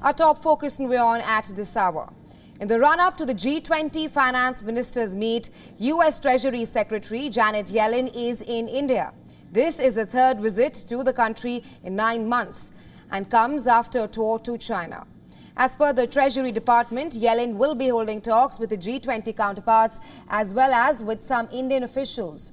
Our top focus in WION at this hour. In the run-up to the G20 Finance Ministers meet, US Treasury Secretary Janet Yellen is in India. This is the third visit to the country in 9 months and comes after a tour to China. As per the Treasury Department, Yellen will be holding talks with the G20 counterparts as well as with some Indian officials.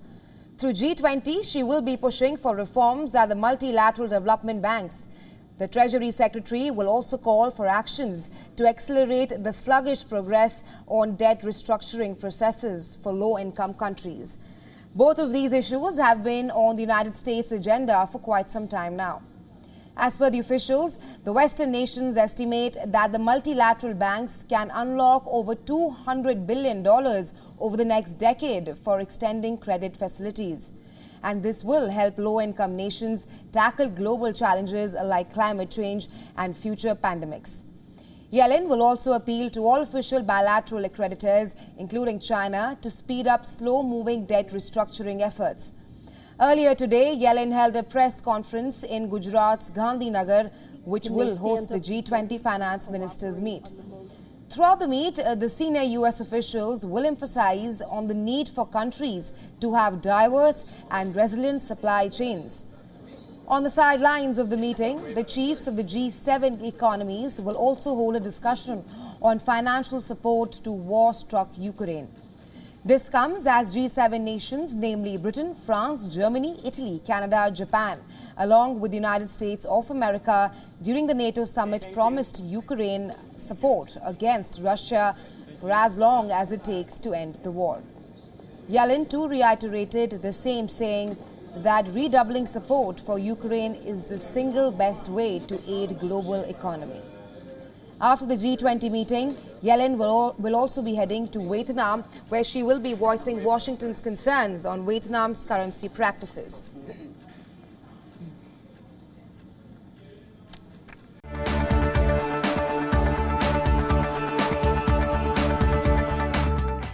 Through G20, she will be pushing for reforms at the multilateral development banks. The Treasury Secretary will also call for actions to accelerate the sluggish progress on debt restructuring processes for low-income countries. Both of these issues have been on the United States agenda for quite some time now. As per the officials, the Western nations estimate that the multilateral banks can unlock over $200 billion over the next decade for extending credit facilities. And this will help low-income nations tackle global challenges like climate change and future pandemics. Yellen will also appeal to all official bilateral creditors, including China, to speed up slow-moving debt restructuring efforts. Earlier today, Yellen held a press conference in Gujarat's Gandhinagar, which will host the G20 Finance Ministers meet. Throughout the meet, the senior US officials will emphasize on the need for countries to have diverse and resilient supply chains. On the sidelines of the meeting, the chiefs of the G7 economies will also hold a discussion on financial support to war-struck Ukraine. This comes as G7 nations, namely Britain, France, Germany, Italy, Canada, Japan, along with the United States of America during the NATO summit promised Ukraine support against Russia for as long as it takes to end the war. Yellen too reiterated the same, saying that redoubling support for Ukraine is the single best way to aid global economy. After the G20 meeting, Yellen will also be heading to Vietnam, where she will be voicing Washington's concerns on Vietnam's currency practices.